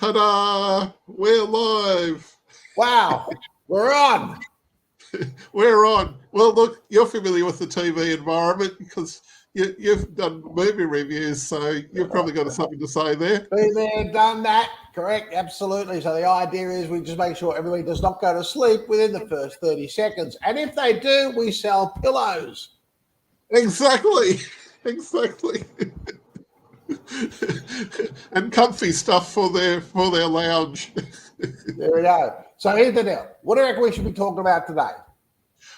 Ta-da! We're live. Wow, we're on. We're on. Well, look, you're familiar with the TV environment because you've done movie reviews, so you've probably got something to say there. Been there, done that. Correct, absolutely. So the idea is we just make sure everybody does not go to sleep within the first 30 seconds. And if they do, we sell pillows. Exactly. And comfy stuff for their lounge. There we go. So here's the deal. What do you reckon we should be talking about today?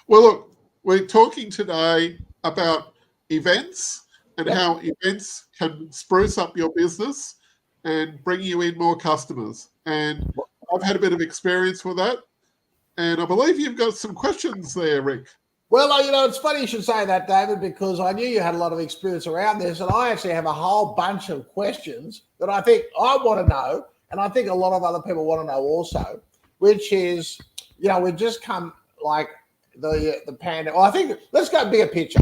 Well, look, we're talking today about events and how events can spruce up your business and bring you in more customers. And I've had a bit of experience with that. And I believe you've got some questions there, Rick. Well, it's funny you should say that, David, because I knew you had a lot of experience around this, and I actually have a whole bunch of questions that I think I want to know, and I think a lot of other people want to know also, which is, we've just come like the pandemic. Well, I think let's go bigger picture.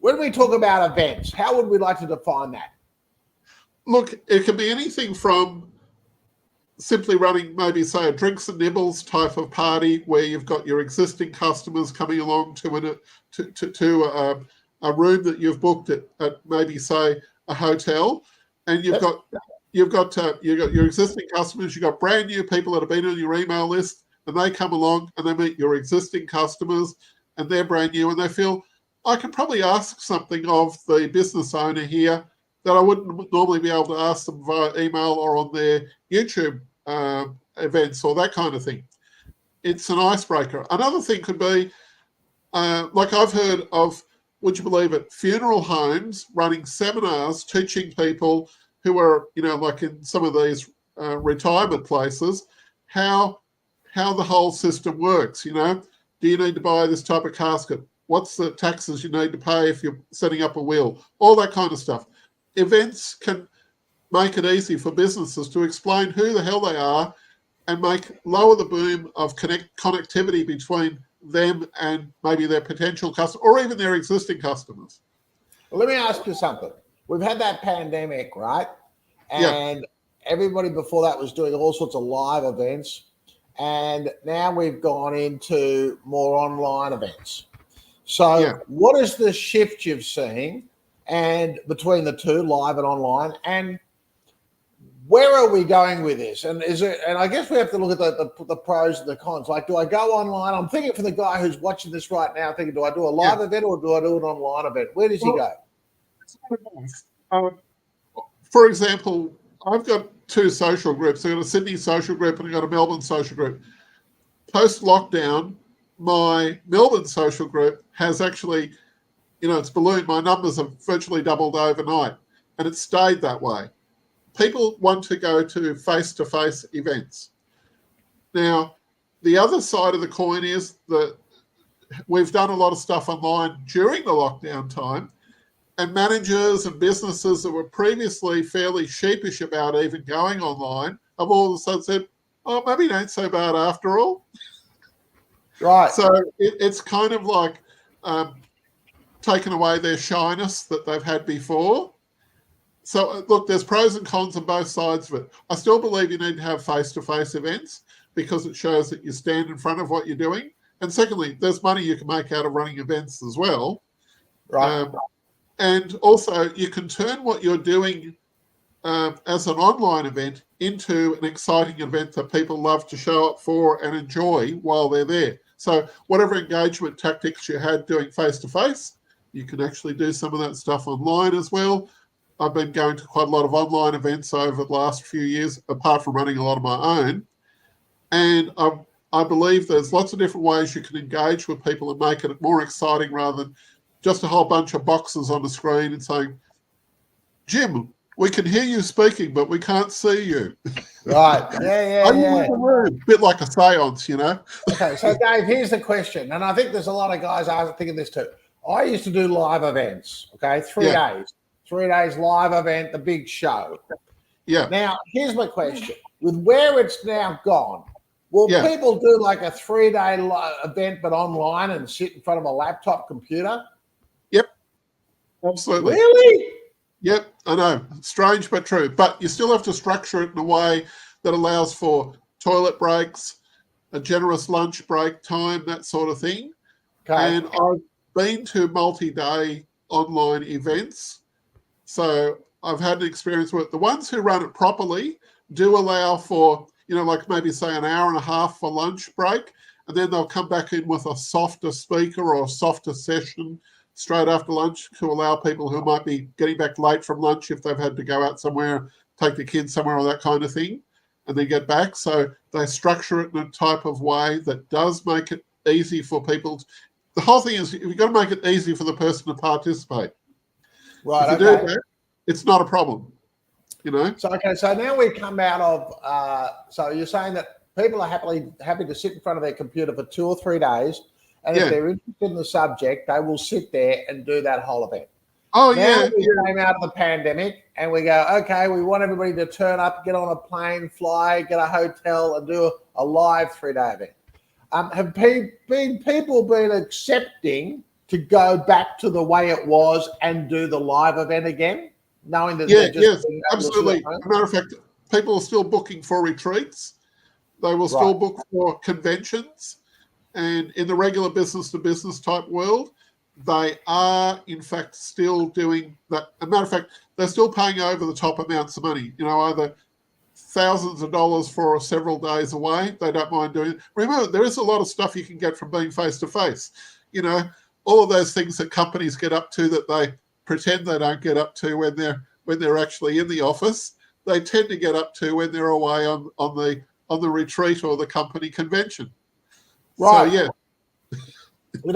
When we talk about events, how would we like to define that? Look, it can be anything from simply running maybe, say, a drinks and nibbles type of party where you've got your existing customers coming along to a room that you've booked at maybe, say, a hotel, and you've got your existing customers, you've got brand new people that have been on your email list, and they come along and they meet your existing customers, and they're brand new, and they feel, I can probably ask something of the business owner here that I wouldn't normally be able to ask them via email or on their YouTube events or that kind of thing. It's an icebreaker. Another thing could be, like I've heard of, would you believe it, funeral homes running seminars teaching people who are, like in some of these retirement places, how the whole system works. Do you need to buy this type of casket? What's the taxes you need to pay if you're setting up a will? All that kind of stuff. Events can make it easy for businesses to explain who the hell they are and lower the boom of connectivity between them and maybe their potential customers or even their existing customers. Well, let me ask you something. We've had that pandemic, right? And everybody before that was doing all sorts of live events. And now we've gone into more online events. So what is the shift you've seen and between the two, live and online? And where are we going with this? And I guess we have to look at the pros and the cons. Like, do I go online? I'm thinking for the guy who's watching this right now, thinking, do I do a live event or do I do an online event? Where does he go? For example, I've got two social groups. I've got a Sydney social group and I've got a Melbourne social group. Post-lockdown, my Melbourne social group has actually, it's ballooned. My numbers have virtually doubled overnight, and it's stayed that way. People want to go to face-to-face events. Now, the other side of the coin is that we've done a lot of stuff online during the lockdown time, and managers and businesses that were previously fairly sheepish about even going online have all of a sudden said, oh, maybe it ain't so bad after all. Right. So it's kind of like taken away their shyness that they've had before. So, look, there's pros and cons on both sides of it. I still believe you need to have face-to-face events because it shows that you stand in front of what you're doing. And secondly, there's money you can make out of running events as well. Right. And also, you can turn what you're doing as an online event into an exciting event that people love to show up for and enjoy while they're there. So whatever engagement tactics you had doing face-to-face, you can actually do some of that stuff online as well. I've been going to quite a lot of online events over the last few years, apart from running a lot of my own. And I believe there's lots of different ways you can engage with people and make it more exciting rather than just a whole bunch of boxes on the screen and saying, Jim, we can hear you speaking, but we can't see you. Right. Yeah. A bit like a seance, Okay, so Dave, here's the question. And I think there's a lot of guys are thinking this too. I used to do live events, okay, 3 days. 3 days live event, the big show. Yeah. Now, here's my question. With where it's now gone, will people do like a 3-day event but online and sit in front of a laptop computer? Yep. Absolutely. Really? Yep, I know. Strange but true. But you still have to structure it in a way that allows for toilet breaks, a generous lunch break time, that sort of thing. Okay. And I've been to multi-day online events. So I've had an experience with the ones who run it properly do allow for, like maybe say an hour and a half for lunch break, and then they'll come back in with a softer speaker or a softer session straight after lunch to allow people who might be getting back late from lunch if they've had to go out somewhere, take the kids somewhere or that kind of thing, and then get back. So they structure it in a type of way that does make it easy for people. The whole thing is you've got to make it easy for the person to participate. Right, if you do that, it's not a problem, So now we come out of, so you're saying that people are happy to sit in front of their computer for 2 or 3 days, and if they're interested in the subject, they will sit there and do that whole event. Oh, now we came out of the pandemic and we go, okay, we want everybody to turn up, get on a plane, fly, get a hotel, and do a live 3-day event. Have people been accepting to go back to the way it was and do the live event again, knowing that yes, absolutely. As a matter of fact, people are still booking for retreats. They will still book for conventions. And in the regular business-to-business type world, they are, in fact, still doing that. As a matter of fact, they're still paying over the top amounts of money, either thousands of dollars for several days away. They don't mind doing it. Remember, there is a lot of stuff you can get from being face-to-face. All of those things that companies get up to that they pretend they don't get up to when they're actually in the office, they tend to get up to when they're away on the retreat or the company convention. Right. So, yeah.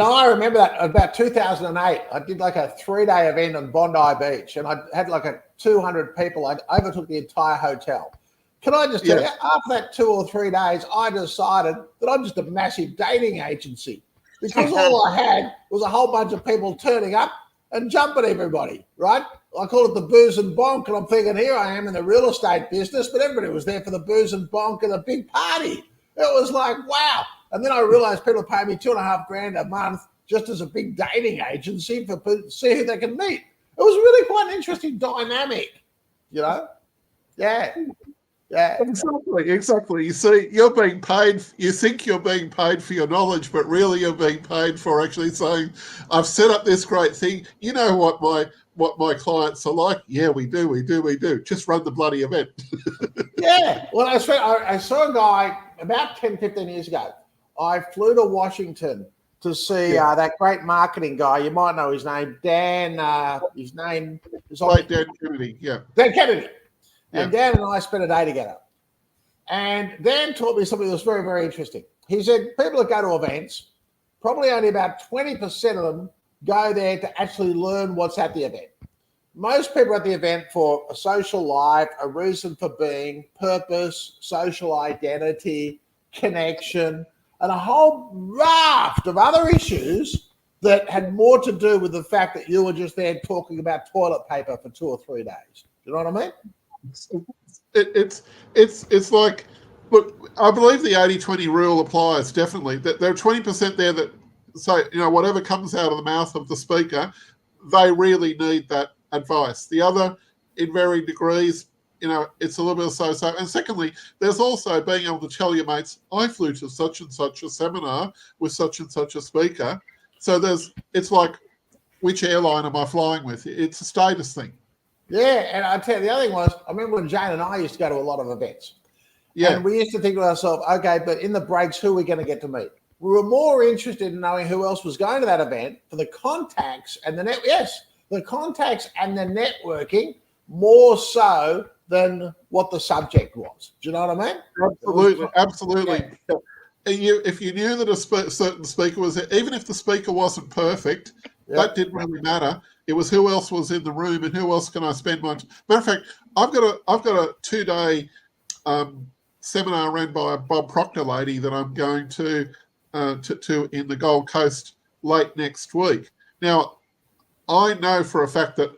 I remember that about 2008, I did like a 3-day event on Bondi Beach, and I had like 200 people. I overtook the entire hotel. Can I just tell you, after that 2 or 3 days, I decided that I'm just a massive dating agency, because all I had was a whole bunch of people turning up and jumping everybody, right? I call it the booze and bonk, and I'm thinking, here I am in the real estate business, but everybody was there for the booze and bonk and a big party. It was like, wow. And then I realized people pay me $2,500 a month just as a big dating agency to see who they can meet. It was really quite an interesting dynamic, Yeah. Exactly. You see, you're being paid. You think you're being paid for your knowledge, but really you're being paid for actually saying, "I've set up this great thing. You know what my clients are like? Yeah, we do. Just run the bloody event." Yeah. Well, I saw a guy about 10, 15 years ago. I flew to Washington to see that great marketing guy. You might know his name, Dan. His name is Dan Kennedy. Yeah. Dan Kennedy. And Dan and I spent a day together. And Dan taught me something that was very, very interesting. He said people that go to events, probably only about 20% of them go there to actually learn what's at the event. Most people are at the event for a social life, a reason for being, purpose, social identity, connection, and a whole raft of other issues that had more to do with the fact that you were just there talking about toilet paper for 2 or 3 days. You know what I mean? It's like, look, I believe the 80-20 rule applies, definitely. That there are 20% there that say, whatever comes out of the mouth of the speaker, they really need that advice. The other, in varying degrees, it's a little bit of so-so. And secondly, there's also being able to tell your mates, I flew to such and such a seminar with such and such a speaker. So it's like, which airline am I flying with? It's a status thing. Yeah, and I tell you, the other thing was, I remember when Jane and I used to go to a lot of events. Yeah. And we used to think to ourselves, okay, but in the breaks, who are we going to get to meet? We were more interested in knowing who else was going to that event for the contacts and the contacts and the networking, more so than what the subject was. Do you know what I mean? Absolutely. Yeah. If you knew that a certain speaker was there, even if the speaker wasn't perfect, that didn't really matter. It was who else was in the room and who else can I spend my time. Matter of fact, I've got a 2-day seminar run by a Bob Proctor lady that I'm going to in the Gold Coast late next week. Now, I know for a fact that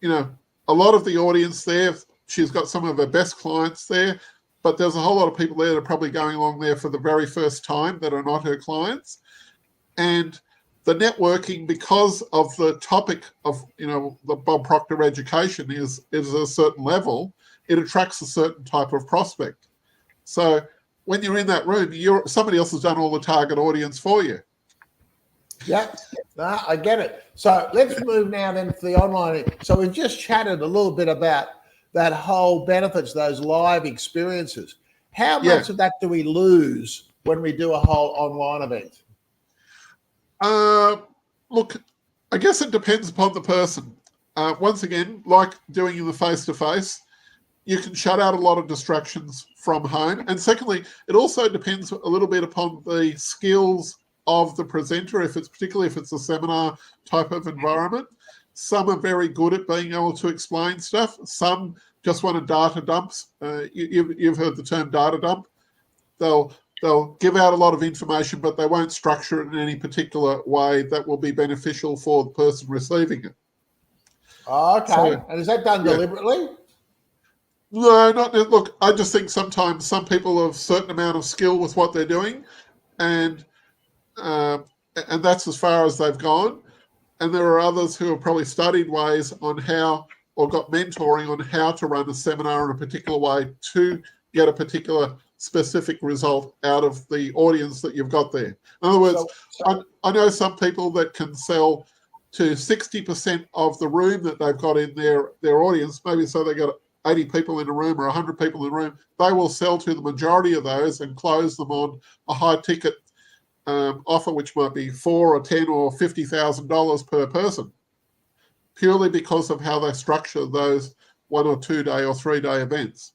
a lot of the audience there, she's got some of her best clients there, but there's a whole lot of people there that are probably going along there for the very first time that are not her clients. And the networking, because of the topic of the Bob Proctor education is a certain level, it attracts a certain type of prospect. So when you're in that room, somebody else has done all the target audience for you. Yeah, no, I get it. So let's move now then to the online. So we've just chatted a little bit about that whole benefits, those live experiences. How much of that do we lose when we do a whole online event? Look, I guess it depends upon the person. Once again, like doing in the face-to-face, you can shut out a lot of distractions from home. And secondly, it also depends a little bit upon the skills of the presenter, particularly if it's a seminar type of environment. Some are very good at being able to explain stuff. Some just want to data dumps. You've heard the term data dump. They'll give out a lot of information, but they won't structure it in any particular way that will be beneficial for the person receiving it. Okay. So, and is that done deliberately? No, not. Look, I just think sometimes some people have a certain amount of skill with what they're doing, and that's as far as they've gone. And there are others who have probably studied ways on how, or got mentoring on how to run a seminar in a particular way to get a particular specific result out of the audience that you've got there. In other words, I know some people that can sell to 60% of the room that they've got in their audience. Maybe so they got 80 people in a room or 100 people in a room. They will sell to the majority of those and close them on a high ticket offer, which might be $4 or $10 or $50,000 per person, purely because of how they structure those 1 or 2 day or 3 day events.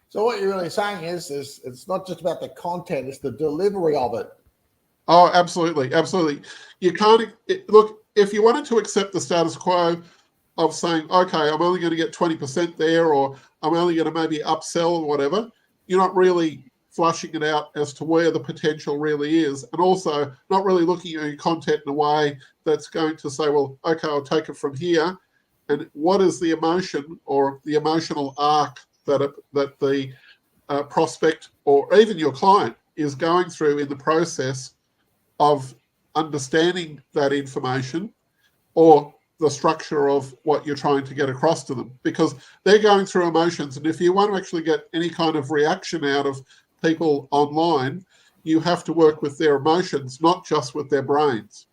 So what you're really saying is it's not just about the content, it's the delivery of it. Oh, absolutely. Absolutely. You can't look, if you wanted to accept the status quo of saying, okay, I'm only going to get 20% there, or I'm only going to maybe upsell or whatever, you're not really flushing it out as to where the potential really is, and also not really looking at your content in a way that's going to say, well, okay, I'll take it from here, and what is the emotion or the emotional arc that the prospect or even your client is going through in the process of understanding that information or the structure of what you're trying to get across to them, because they're going through emotions. And if you want to actually get any kind of reaction out of people online, you have to work with their emotions, not just with their brains.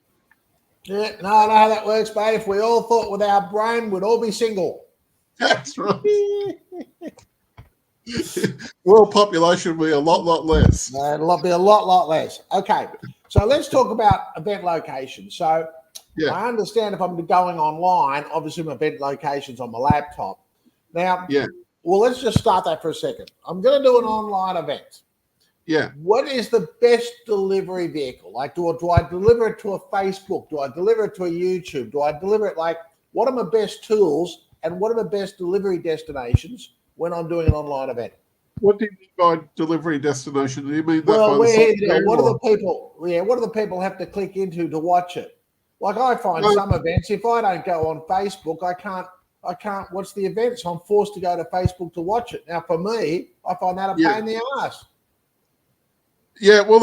Yeah, no, I know how that works, mate. If we all thought with our brain, we'd all be single. That's right. World population will be a lot less. It'll be a lot less. Okay, so let's talk about event location. So I understand if I'm going online, obviously my event location's on my laptop. Now, well, let's just start that for a second. I'm going to do an online event. Yeah. What is the best delivery vehicle? Like, do I deliver it to a Facebook? Do I deliver it to a YouTube? Do I deliver it, like, what are my best tools and what are the best delivery destinations when I'm doing an online event? What do you mean by delivery destination? Do you mean that well, by the what do the people? Yeah, what do the people have to click into to watch it? Like, I find some events, if I don't go on Facebook, I can't watch the event, so I'm forced to go to Facebook to watch it. Now, for me, I find that a pain in the ass. Yeah, well,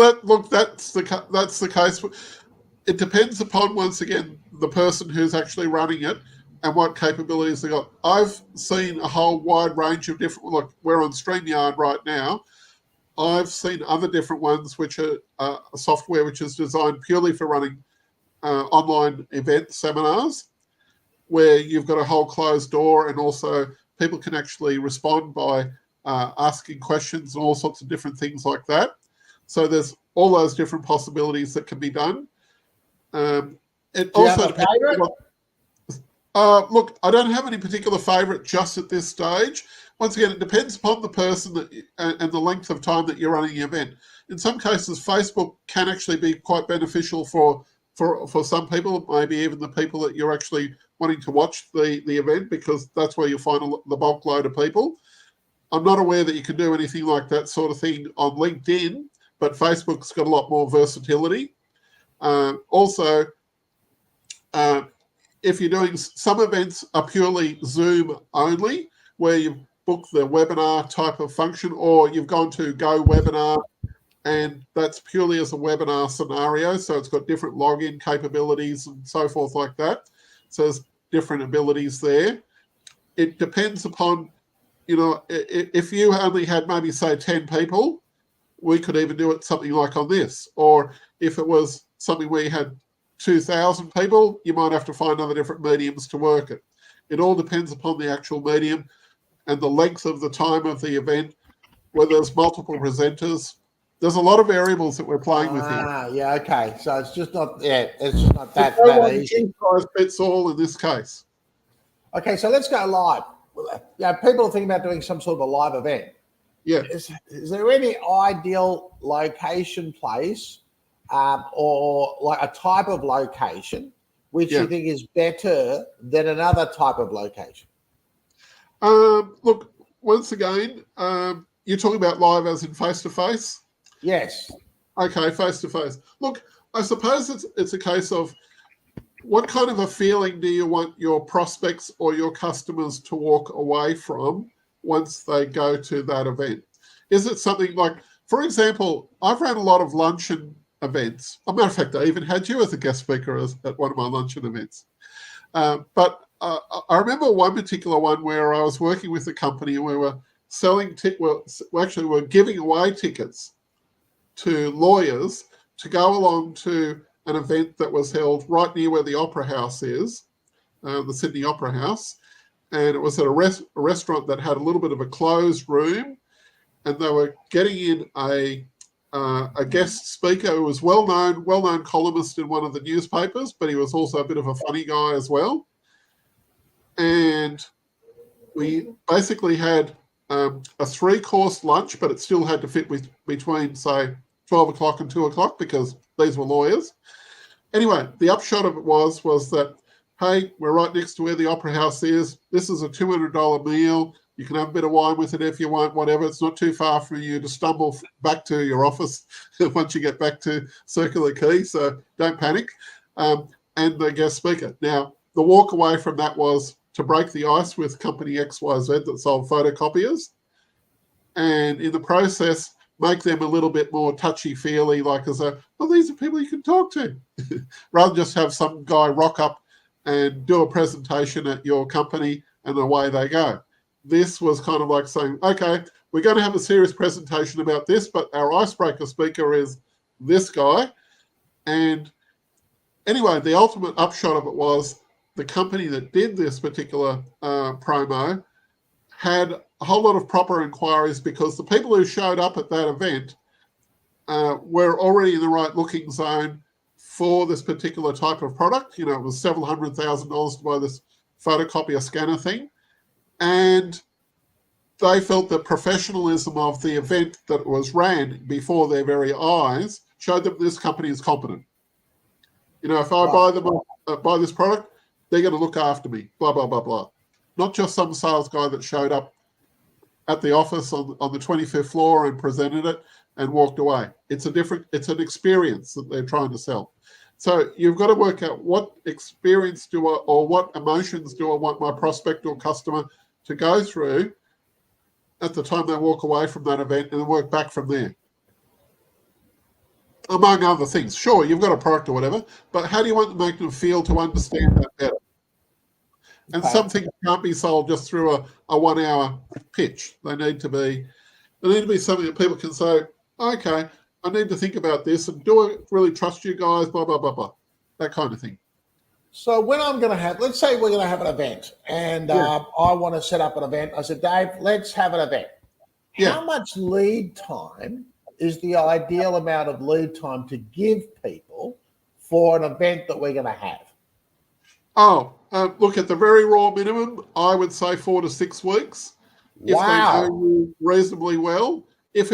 that's the case. It depends upon, once again, the person who's actually running it and what capabilities they got. I've seen a whole wide range of different. Look, we're on StreamYard right now. I've seen other different ones, which are a software which is designed purely for running online event seminars, where you've got a whole closed door, and also people can actually respond by asking questions and all sorts of different things like that. So there's all those different possibilities that can be done. It also depends. Look, I don't have any particular favorite just at this stage. Once again, it depends upon the person and the length of time that you're running the event. In some cases, Facebook can actually be quite beneficial for some people, maybe even the people that you're actually wanting to watch the event, because that's where you'll find the bulk load of people. I'm not aware that you can do anything like that sort of thing on LinkedIn, but Facebook's got a lot more versatility. Also, if you're doing some events are purely Zoom only, where you book the webinar type of function, or you've gone to Go Webinar, and that's purely as a webinar scenario. So it's got different login capabilities and so forth like that. So there's different abilities there. It depends upon if you only had maybe say 10 people, we could even do it something like on this. Or if it was something where you had 2,000 people, you might have to find other different mediums to work it. It all depends upon the actual medium and the length of the time of the event, whether there's multiple presenters. There's a lot of variables that we're playing with here. Yeah, okay. So it's just not that easy. One size fits all in this case. Okay, so let's go live. Yeah, people are thinking about doing some sort of a live event. Yeah. Is there any ideal location place or like a type of location which you think is better than another type of location? Look, once again, you're talking about live as in face-to-face? Yes. Okay, face-to-face. Look, I suppose it's a case of what kind of a feeling do you want your prospects or your customers to walk away from once they go to that event? Is it something like, for example, I've ran a lot of luncheon events. As a matter of fact, I even had you as a guest speaker at one of my luncheon events. But I remember one particular one where I was working with a company and we were selling, we're giving away tickets to lawyers to go along to an event that was held right near where the Opera House is, the Sydney Opera House. And it was at a restaurant that had a little bit of a closed room. And they were getting in a guest speaker who was well-known columnist in one of the newspapers, but he was also a bit of a funny guy as well. And we basically had a 3-course lunch, but it still had to fit between, say, 12 o'clock and 2 o'clock because these were lawyers. Anyway, the upshot of it was that, hey, we're right next to where the Opera House is. This is a $200 meal. You can have a bit of wine with it if you want, whatever. It's not too far for you to stumble back to your office once you get back to Circular Quay, so don't panic. And the guest speaker. Now, the walk away from that was to break the ice with company XYZ that sold photocopiers, and in the process, make them a little bit more touchy-feely, like as a, well, these are people you can talk to, rather than just have some guy rock up and do a presentation at your company and away they go. This was kind of like saying, okay, we're going to have a serious presentation about this, but our icebreaker speaker is this guy. And anyway, the ultimate upshot of it was the company that did this particular promo had a whole lot of proper inquiries because the people who showed up at that event were already in the right looking zone for this particular type of product. It was several $100,000 to buy this photocopier scanner thing. And they felt the professionalism of the event that was ran before their very eyes showed them this company is competent. If I buy this product, they're going to look after me, blah, blah, blah, blah. Not just some sales guy that showed up at the office on the 25th floor and presented it and walked away. It's an experience that they're trying to sell. So you've got to work out what experience or what emotions do I want my prospect or customer to go through at the time they walk away from that event and then work back from there. Among other things. Sure, you've got a product or whatever, but how do you want to make them feel to understand that better? And some things can't be sold just through a 1-hour pitch. They need to be something that people can say, okay, I need to think about this and do I really trust you guys, blah, blah, blah, blah. That kind of thing. So when I'm going to have, let's say we're going to have an event and I want to set up an event. I said, Dave, let's have an event. Yeah. How much lead time is the ideal amount of lead time to give people for an event that we're going to have? Look, at the very raw minimum, I would say 4 to 6 weeks. If they know you reasonably well. If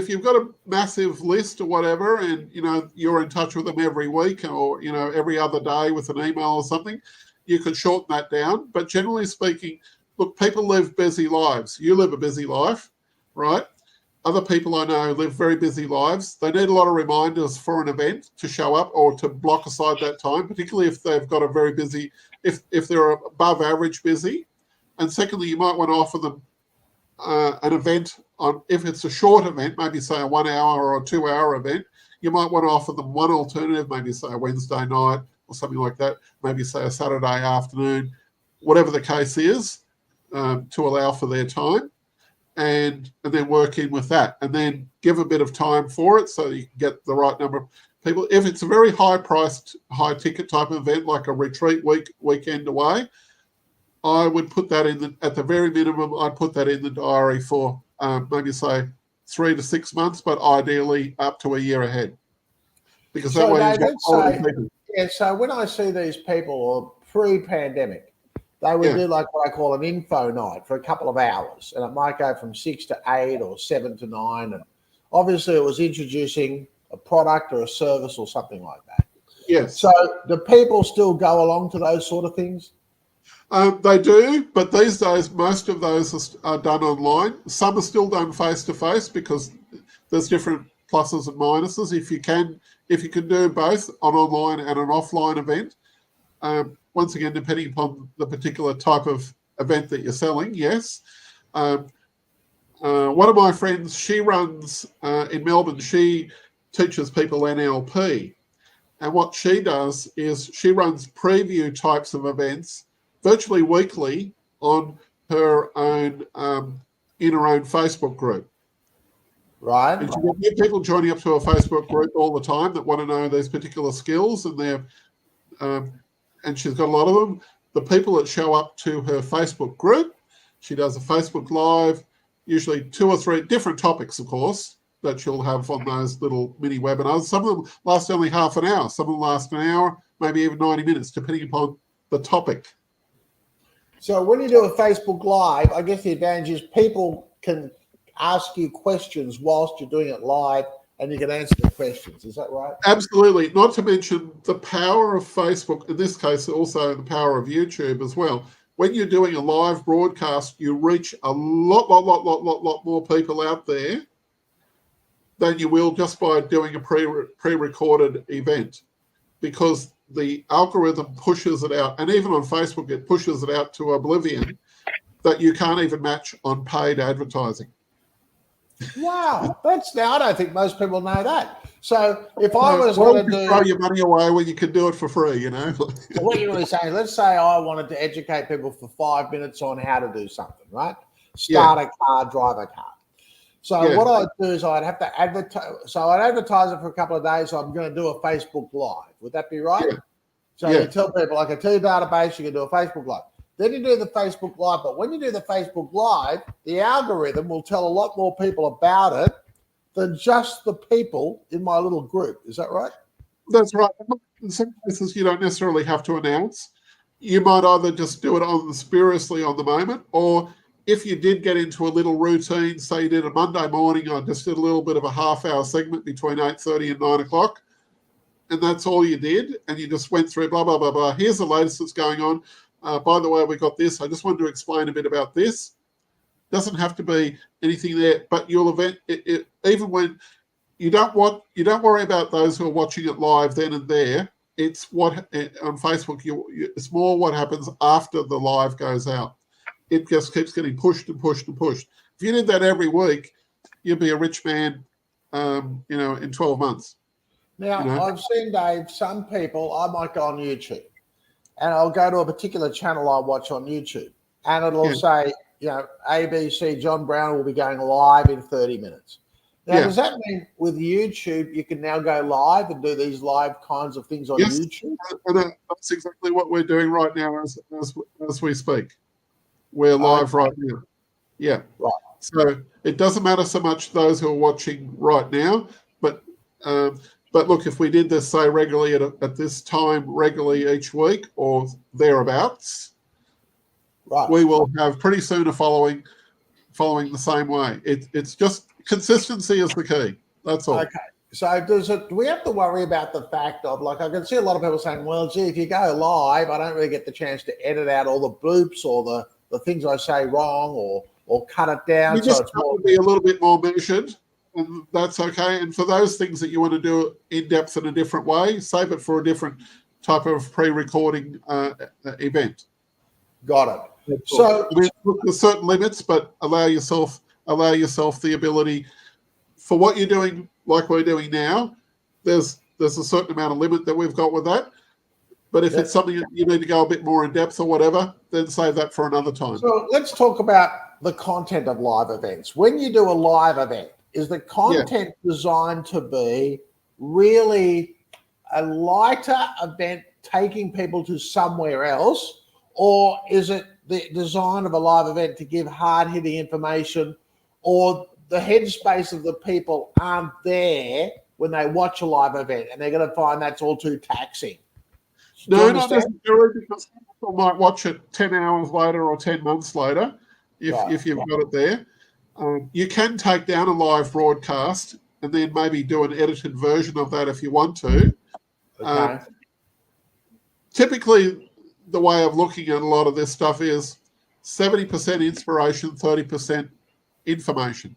you've got a massive list or whatever, and you're in touch with them every week or every other day with an email or something, you can shorten that down. But generally speaking, look, people live busy lives. You live a busy life, right? Other people I know live very busy lives. They need a lot of reminders for an event to show up or to block aside that time, particularly if they've got a very busy, if they're above average busy. And secondly, you might want to offer them an event on, if it's a short event, maybe say a 1 hour or a 2 hour event, you might want to offer them one alternative, maybe say a Wednesday night or something like that, maybe say a Saturday afternoon, whatever the case is. to allow for their time, and then work in with that, and then give a bit of time for it so you can get the right number of people. If it's a very high-priced, high-ticket type of event, like a retreat weekend away, I would put that at the very minimum, I'd put that in the diary for maybe say 3 to 6 months, but ideally up to a year ahead. Because that way Dave, people. So when I see these people pre-pandemic, they would do like what I call an info night for a couple of hours, and it might go from 6 to 8 or 7 to 9. And obviously it was introducing a product or a service or something like that. Yes. So do people still go along to those sort of things? They do, but these days most of those are done online. Some are still done face-to-face because there's different pluses and minuses. If you can do both, an online and an offline event, once again, depending upon the particular type of event that you're selling, yes. One of my friends, she runs in Melbourne, she teaches people NLP. And what she does is she runs preview types of events virtually weekly on her own, in her own Facebook group. Right. And you get people joining up to a Facebook group all the time that want to know these particular skills, and and she's got a lot of them. The people that show up to her Facebook group, she does a Facebook Live, usually 2 or 3 different topics, of course, that she'll have on those little mini webinars. Some of them last only half an hour, some of them last an hour, maybe even 90 minutes, depending upon the topic. So when you do a Facebook Live, I guess the advantage is people can ask you questions whilst you're doing it live, and you can answer the questions. Is that right? Absolutely. Not to mention the power of Facebook, in this case, also the power of YouTube as well. When you're doing a live broadcast, you reach a lot more people out there than you will just by doing a pre-recorded event, because the algorithm pushes it out, and even on Facebook, it pushes it out to oblivion that you can't even match on paid advertising. Wow, now I don't think most people know that. So if I was going to throw your money away when you can do it for free, you know. So what you're really saying, let's say I wanted to educate people for 5 minutes on how to do something, right? Start a car, drive a car. So what I'd do is I'd have to advertise. So I'd advertise it for a couple of days. So I'm going to do a Facebook Live. Would that be right? Yeah. So you tell people, like a T database, you can do a Facebook Live. Then you do the Facebook Live. But when you do the Facebook Live, the algorithm will tell a lot more people about it than just the people in my little group. Is that right? That's right. In some cases, you don't necessarily have to announce. You might either just do it spuriously on the moment, or if you did get into a little routine, say you did a Monday morning, I just did a little bit of a half-hour segment between 8:30 and 9 o'clock, and that's all you did, and you just went through blah, blah, blah, blah. Here's the latest that's going on. By the way, we got this. I just wanted to explain a bit about this. Doesn't have to be anything there, but you'll even when you don't worry about those who are watching it live then and there. It's what on Facebook. It's more what happens after the live goes out. It just keeps getting pushed and pushed and pushed. If you did that every week, you'd be a rich man, in 12 months. Now, I've seen, Dave, some people, I might go on YouTube and I'll go to a particular channel I watch on YouTube, and it'll say, ABC John Brown will be going live in 30 minutes. Now, does that mean with YouTube, you can now go live and do these live kinds of things on YouTube? And that's exactly what we're doing right now as we speak. We're live right now. Yeah. Right. So it doesn't matter so much those who are watching right now, but look, if we did this, say, regularly at this time, regularly each week or thereabouts, we will have pretty soon a following the same way. It's just consistency is the key. That's all. Okay. So do we have to worry about the fact of, like, I can see a lot of people saying, well, gee, if you go live, I don't really get the chance to edit out all the bloops or the things I say wrong or cut it down. You just have to be a little bit more measured, and that's okay. And for those things that you want to do in depth in a different way, save it for a different type of pre-recording event. Got it. So there's certain limits, but allow yourself the ability for what you're doing, like we're doing now. There's a certain amount of limit that we've got with that, But if it's something you need to go a bit more in depth or whatever, then save that for another time. So let's talk about the content of live events. When you do a live event, is the content designed to be really a lighter event taking people to somewhere else, or is it the design of a live event to give hard-hitting information, or the headspace of the people aren't there when they watch a live event and they're going to find that's all too taxing? No, not necessarily, because people might watch it 10 hours later or 10 months later if you've got it there. You can take down a live broadcast and then maybe do an edited version of that if you want to. Okay. Typically, the way of looking at a lot of this stuff is 70% inspiration, 30% information.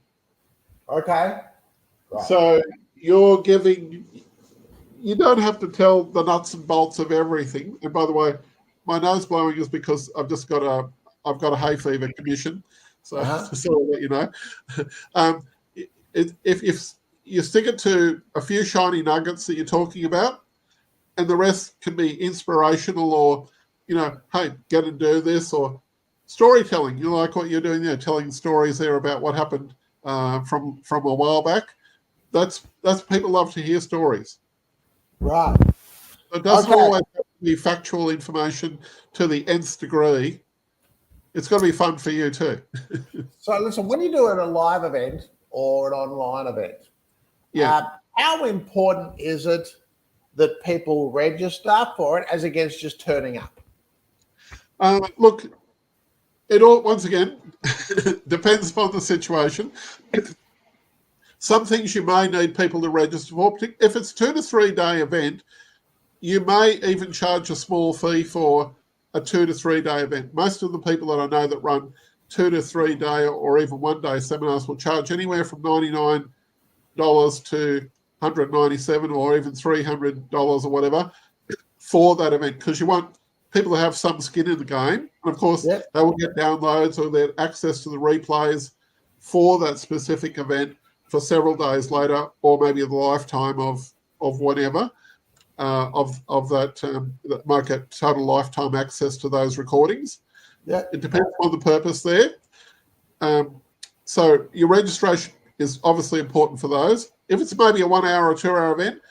Okay. Right. So you're giving... You don't have to tell the nuts and bolts of everything. And by the way, my nose blowing is because I've got a hay fever condition. So just to let you know, if you stick it to a few shiny nuggets that you're talking about, and the rest can be inspirational or, hey, get and do this, or storytelling. You like what you're doing there, telling stories there about what happened from a while back. That's people love to hear stories. Right. It doesn't always have to be factual information to the nth degree. It's got to be fun for you too. So listen, when you do it at a live event or an online event, how important is it that people register for it as against just turning up? Look, it all, once again, depends upon the situation. Some things you may need people to register for. If it's 2 to 3 day event, you may even charge a small fee for a 2 to 3 day event. Most of the people that I know that run 2 to 3 day or even 1 day seminars will charge anywhere from $99 to $197 or even $300 or whatever for that event, because you want people to have some skin in the game. And of course, they will get downloads or their access to the replays for that specific event for several days later, or maybe the lifetime of whatever of that might get total lifetime access to those recordings. Yeah, it depends on the purpose there. So your registration is obviously important for those. If it's maybe a 1 hour or 2 hour event,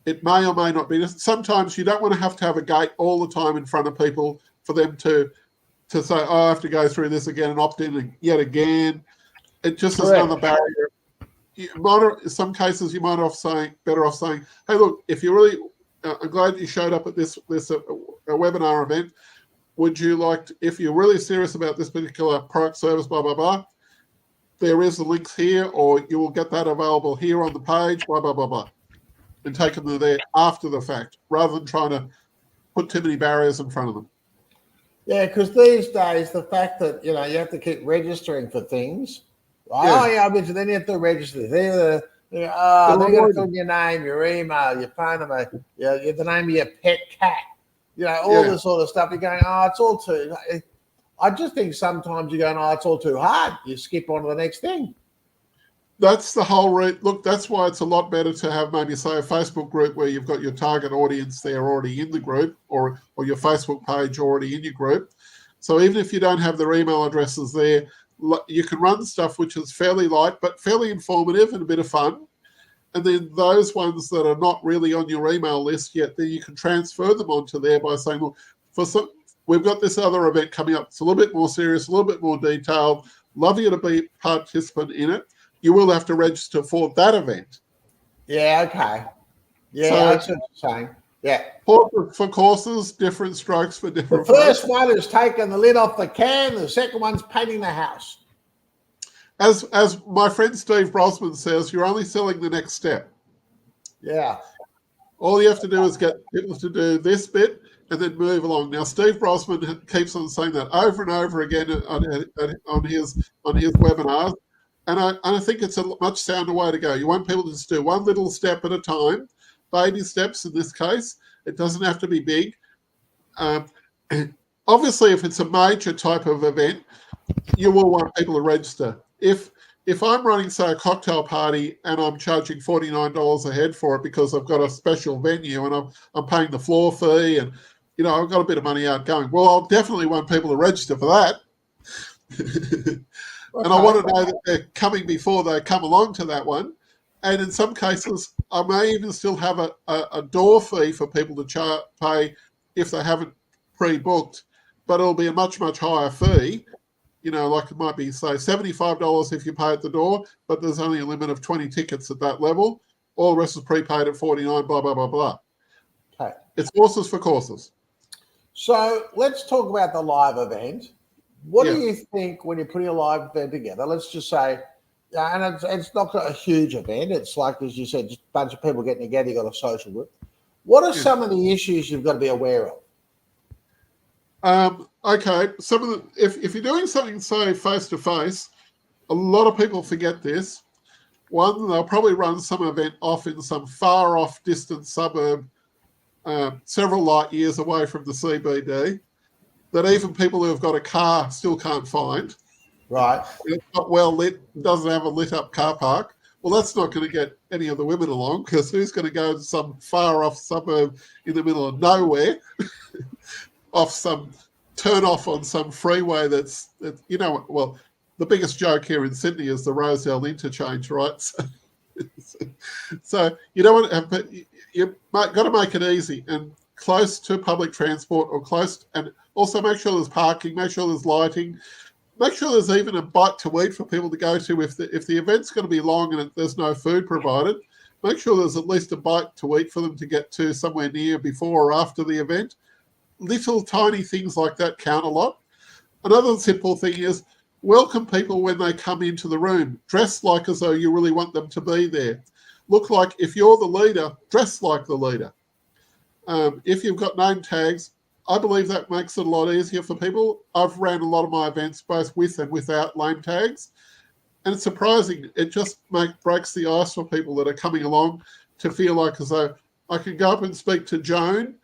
it may or may not be. Sometimes you don't want to have a gate all the time in front of people for them to say, oh, I have to go through this again and opt in yet again. It just is another barrier. In some cases, you might better off saying, hey, look, if you really, I'm glad you showed up at this webinar event. Would you like to, if you're really serious about this particular product, service, blah, blah, blah, there is the links here, or you will get that available here on the page, blah, blah, blah, blah, and take them there after the fact, rather than trying to put too many barriers in front of them. Yeah, because these days, the fact that, you have to keep registering for things, right? Yeah. Oh, yeah, I mentioned then you have to register. They're going to fill your name, your email, your phone number, the name of your pet cat, all this sort of stuff. You're going, oh, it's all too... I just think sometimes you're going, oh, it's all too hard. You skip on to the next thing. That's the whole look, that's why it's a lot better to have maybe, say, a Facebook group where you've got your target audience there already in the group, or your Facebook page already in your group. So even if you don't have their email addresses there, you can run stuff which is fairly light but fairly informative and a bit of fun. And then those ones that are not really on your email list yet, then you can transfer them onto there by saying, well, we've got this other event coming up. It's a little bit more serious, a little bit more detailed. Love you to be a participant in it. You will have to register for that event. Yeah, okay. Yeah, that's what you're saying. Yeah. For courses, different strokes for different The first one is taking the lid off the can. The second one's painting the house. As my friend Steve Brosman says, you're only selling the next step. Yeah. All you have to do is get people to do this bit and then move along. Now, Steve Brosman keeps on saying that over and over again on his webinars. And I think it's a much sounder way to go. You want people to just do one little step at a time, baby steps in this case. It doesn't have to be big. Obviously, if it's a major type of event, you will want people to register. If I'm running, say, a cocktail party and I'm charging $49 a head for it because I've got a special venue and I'm paying the floor fee and I've got a bit of money outgoing. Well, I'll definitely want people to register for that. And I want to know that they're coming before they come along to that one. And in some cases, I may even still have a door fee for people to pay if they haven't pre-booked, but it'll be a much, much higher fee. Like it might be, say, $75 if you pay at the door, but there's only a limit of 20 tickets at that level. All the rest is prepaid at $49, blah, blah, blah, blah. Okay. It's horses for courses. So let's talk about the live event. What do you think when you're putting a live event together? Let's just say, and it's not a huge event. It's like, as you said, just a bunch of people getting together. You've got a social group. What are some of the issues you've got to be aware of? Okay, if you're doing something, say, face-to-face, a lot of people forget this. One, they'll probably run some event off in some far-off distant suburb, several light years away from the CBD, that even people who have got a car still can't find. Right. It's not well lit, doesn't have a lit-up car park. Well, that's not going to get any of the women along, because who's going to go to some far-off suburb in the middle of nowhere off some turn-off on some freeway that's well, the biggest joke here in Sydney is the Rosedale interchange, right? So you don't want to have, but you've got to make it easy and close to public transport, or close, and also make sure there's parking, make sure there's lighting, make sure there's even a bite to eat for people to go to. If the event's going to be long and there's no food provided, make sure there's at least a bite to eat for them to get to somewhere near before or after the event. Little tiny things like that count a lot. Another simple thing is welcome people when they come into the room. Dress like as though you really want them to be there. Look like, if you're the leader, dress like the leader. If you've got name tags, I believe that makes it a lot easier for people. I've ran a lot of my events both with and without name tags, and it's surprising. It just breaks the ice for people that are coming along to feel like as though I can go up and speak to Joan,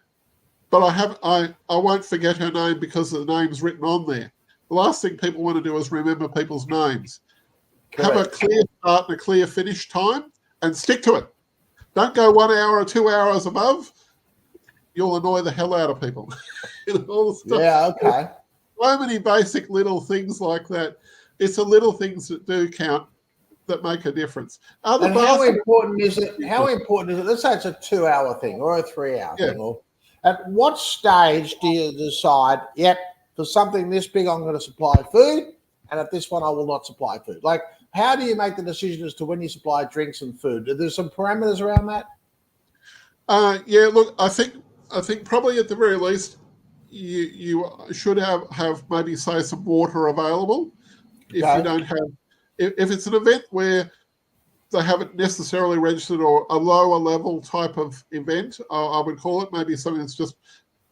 but I won't forget her name because the name's written on there. The last thing people want to do is remember people's names. Correct. Have a clear start and a clear finish time, and stick to it. Don't go 1 hour or 2 hours above. You'll annoy the hell out of people. All the stuff. Yeah, okay. So many basic little things like that. It's the little things that do count that make a difference. How important is it? Let's say it's a 2 hour thing or a 3 hour thing. Or at what stage do you decide, yep, for something this big, I'm going to supply food, and at this one, I will not supply food? Like, how do you make the decision as to when you supply drinks and food? Are there some parameters around that? Look, I think probably at the very least, you should have maybe, say, some water available. If you don't have, if it's an event where they haven't necessarily registered, or a lower level type of event, I would call it, maybe something that's just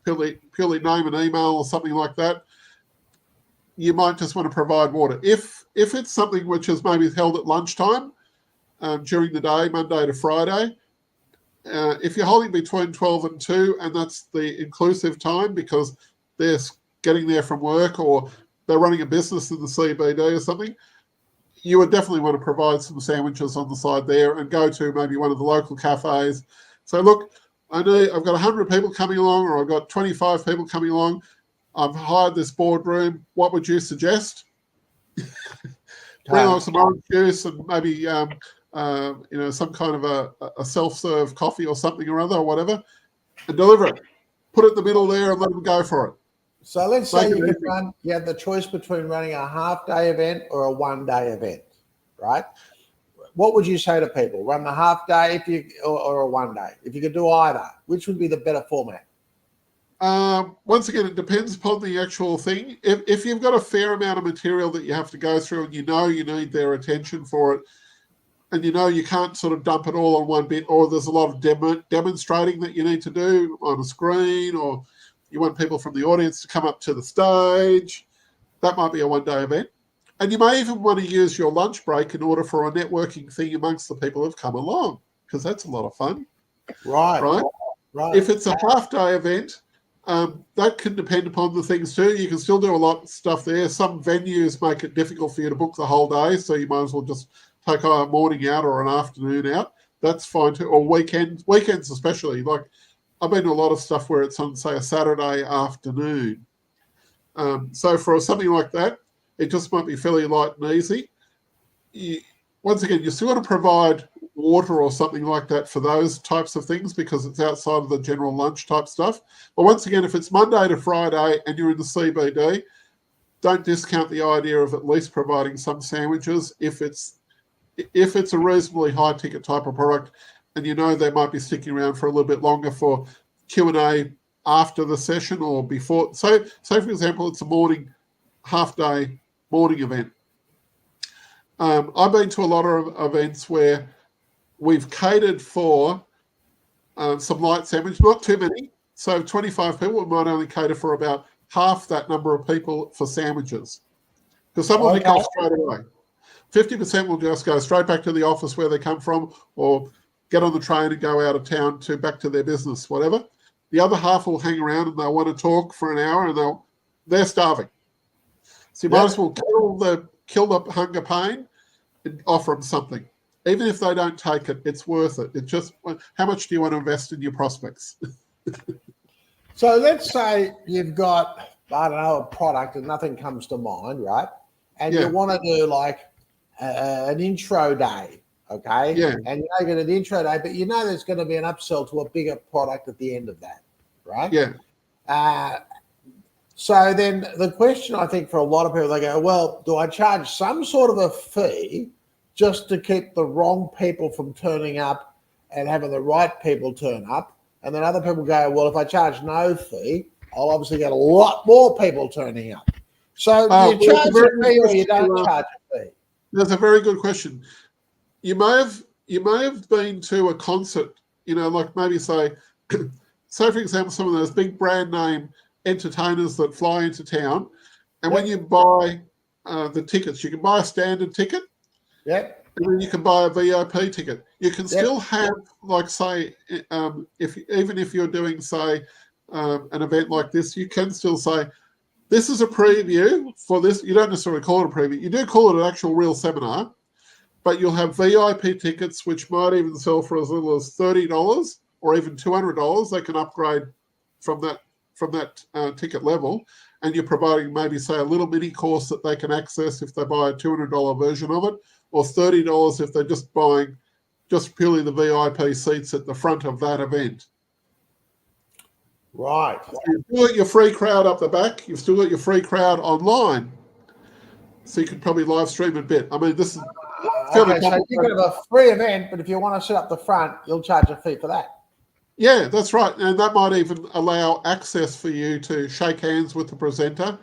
purely name and email or something like that, you might just want to provide water. If it's something which is maybe held at lunchtime during the day, Monday to Friday, if you're holding between 12 and 2, and that's the inclusive time because they're getting there from work or they're running a business in the CBD or something, you would definitely want to provide some sandwiches on the side there and go to maybe one of the local cafes. So look, I know I've got 100 people coming along, or I've got 25 people coming along. I've hired this boardroom. What would you suggest? Bring along some orange juice and maybe some kind of a self-serve coffee or something or other or whatever, and deliver it. Put it in the middle there and let them go for it. So let's say you have the choice between running a half-day event or a one-day event, right? What would you say to people? Run the half-day or a one-day? If you could do either, which would be the better format? Once again, it depends upon the actual thing. If you've got a fair amount of material that you have to go through and you need their attention for it, and you can't sort of dump it all on one bit, or there's a lot of demonstrating that you need to do on a screen, or you want people from the audience to come up to the stage, that might be a one-day event. And you may even want to use your lunch break in order for a networking thing amongst the people who've come along, because that's a lot of fun. Right. If it's a half-day event, that can depend upon the things too. You can still do a lot of stuff there. Some venues make it difficult for you to book the whole day, so you might as well just take a morning out or an afternoon out. That's fine too. Or weekends especially. Like, I've been to a lot of stuff where it's on, say, a Saturday afternoon. So for something like that, it just might be fairly light and easy. Once again, you still want to provide water or something like that for those types of things because it's outside of the general lunch type stuff. But once again, if it's Monday to Friday and you're in the CBD, don't discount the idea of at least providing some sandwiches if it's a reasonably high ticket type of product and you know they might be sticking around for a little bit longer for Q&A after the session or before. So for example, it's a half-day morning event. I've been to a lot of events where we've catered for some light sandwich, not too many. So 25 people, we might only cater for about half that number of people for sandwiches. Because some will pick off straight away. 50% will just go straight back to the office where they come from or get on the train and go out of town back to their business, whatever. The other half will hang around and they'll want to talk for an hour and they're starving. So you might as well kill the hunger pain and offer them something. Even if they don't take it, it's worth it. It's just, how much do you want to invest in your prospects? So let's say you've got, I don't know, a product and nothing comes to mind, right? And you want to do like an intro day, okay? Yeah. And you're going to do an intro day, but you know there's going to be an upsell to a bigger product at the end of that, right? Yeah. So then the question I think for a lot of people, they go, well, do I charge some sort of a fee just to keep the wrong people from turning up and having the right people turn up? And then other people go, well, if I charge no fee, I'll obviously get a lot more people turning up. So do you charge a fee or you don't charge a fee? That's a very good question. You may have been to a concert, like maybe say for example, some of those big brand name entertainers that fly into town, and when you buy the tickets, you can buy a standard ticket. Yep. And then you can buy a VIP ticket. You can still have, like, say, even if you're doing, say, an event like this, you can still say, this is a preview for this. You don't necessarily call it a preview. You do call it an actual real seminar, but you'll have VIP tickets, which might even sell for as little as $30 or even $200. They can upgrade from that ticket level. And you're providing maybe, say, a little mini course that they can access if they buy a $200 version of it, or $30 if they're just buying just purely the VIP seats at the front of that event. Right. So you've still got your free crowd up the back. You've still got your free crowd online. So you can probably live stream a bit. I mean, this is fairly so you can have a free event, but if you want to sit up the front, you'll charge a fee for that. Yeah, that's right. And that might even allow access for you to shake hands with the presenter,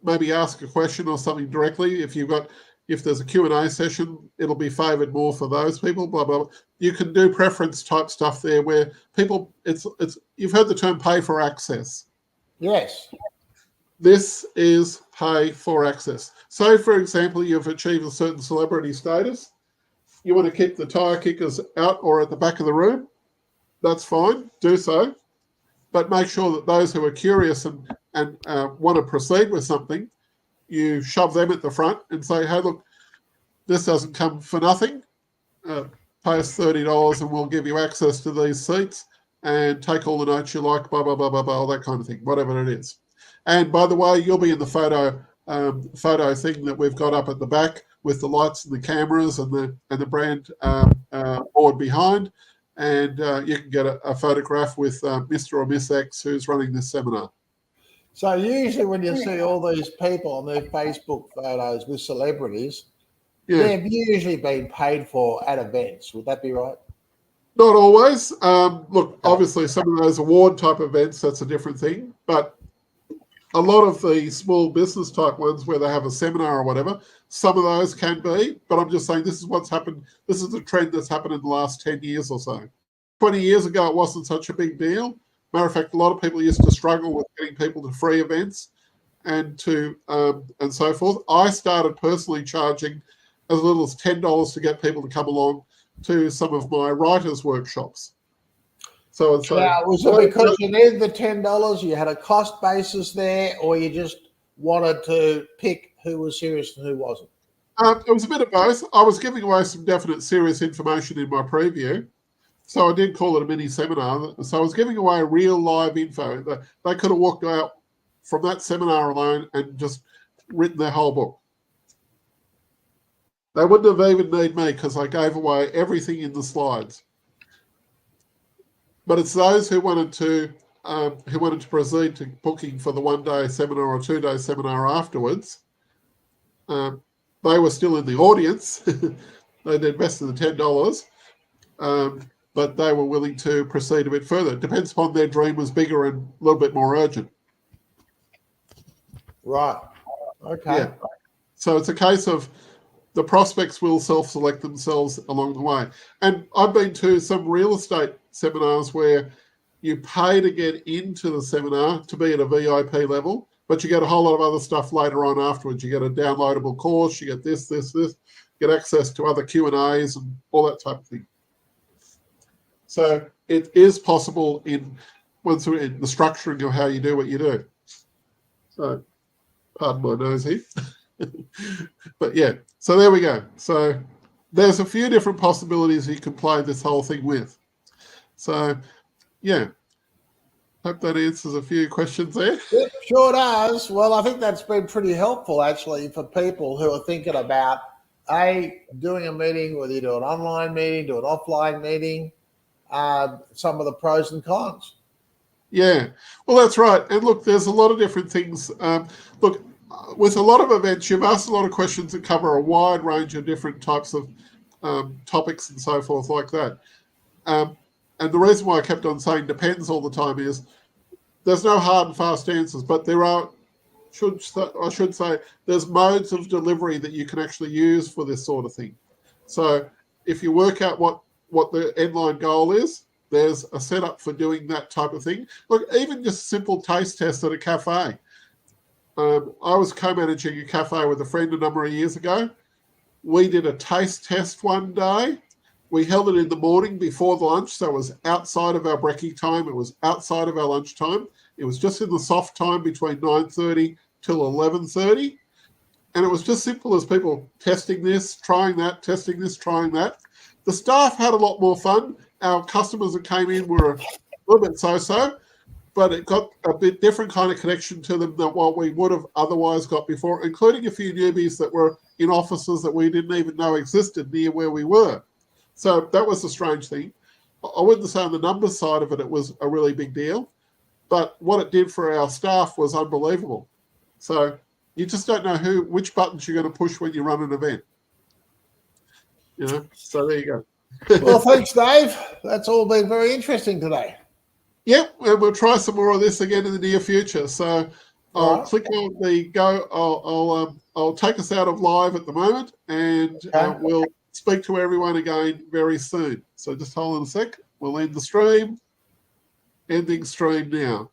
maybe ask a question or something directly. If there's a Q&A session, it'll be favoured more for those people, blah, blah, blah. You can do preference type stuff there where people, you've heard the term pay for access. Yes. This is pay for access. So, for example, you've achieved a certain celebrity status. You want to keep the tire kickers out or at the back of the room. That's fine. Do so. But make sure that those who are curious and want to proceed with something, you shove them at the front and say, hey, look, this doesn't come for nothing. Pay us $30 and we'll give you access to these seats and take all the notes you like, blah, blah, blah, blah, blah, all that kind of thing, whatever it is. And by the way, you'll be in the photo thing that we've got up at the back with the lights and the cameras and the brand board behind. And you can get a photograph with Mr. or Miss X who's running this seminar. So usually when you see all these people on their Facebook photos with celebrities, they've usually been paid for at events. Would that be right? Not always. Look, obviously some of those award type events, that's a different thing. But a lot of the small business type ones where they have a seminar or whatever, some of those can be. But I'm just saying this is what's happened. This is the trend that's happened in the last 10 years or so. 20 years ago, it wasn't such a big deal. Matter of fact, a lot of people used to struggle with getting people to free events and so forth. I started personally charging as little as $10 to get people to come along to some of my writers' workshops. So it's was it because you needed the $10, you had a cost basis there, or you just wanted to pick who was serious and who wasn't? It was a bit of both. I was giving away some definite serious information in my preview. So I did call it a mini seminar. So I was giving away real live info. They could have walked out from that seminar alone and just written their whole book. They wouldn't have even need me because I gave away everything in the slides. But it's those who wanted to proceed to booking for the 1-day seminar or 2-day seminar afterwards. They were still in the audience. They'd invested the $10, but they were willing to proceed a bit further. It depends upon their dream was bigger and a little bit more urgent. Right. Okay. Yeah. So it's a case of the prospects will self-select themselves along the way. And I've been to some real estate seminars where you pay to get into the seminar to be at a VIP level, but you get a whole lot of other stuff later on afterwards. You get a downloadable course, you get this, get access to other Q&As and all that type of thing. So it is possible once we're in the structuring of how you do what you do. So, pardon my nose here. But yeah, so there we go. So there's a few different possibilities you can play this whole thing with. So yeah, hope that answers a few questions there. It sure does. Well, I think that's been pretty helpful actually for people who are thinking about doing a meeting, whether you do an online meeting, do an offline meeting, some of the pros and cons. Yeah, well, that's right. And look, there's a lot of different things. Look, with a lot of events, you've asked a lot of questions that cover a wide range of different types of topics and so forth like that. And the reason why I kept on saying depends all the time is there's no hard and fast answers, but there are, I should say, there's modes of delivery that you can actually use for this sort of thing. So if you work out what the end-line goal is, there's a setup for doing that type of thing. Look, even just simple taste tests at a cafe. I was co-managing a cafe with a friend a number of years ago. We did a taste test one day. We held it in the morning before the lunch, so it was outside of our brekkie time. It was outside of our lunch time. It was just in the soft time between 9:30 till 11:30. And it was just simple as people testing this, trying that, testing this, trying that. The staff had a lot more fun. Our customers that came in were a little bit so-so, but it got a bit different kind of connection to them than what we would have otherwise got before, including a few newbies that were in offices that we didn't even know existed near where we were. So that was the strange thing. I wouldn't say on the numbers side of it, it was a really big deal, but what it did for our staff was unbelievable. So you just don't know which buttons you're going to push when you run an event. So there you go. Well, thanks, Dave. That's all been very interesting today. Yep, and we'll try some more of this again in the near future. So I'll click on the go. I'll take us out of live at the moment, and we'll speak to everyone again very soon. So just hold on a sec. We'll end the stream. Ending stream now.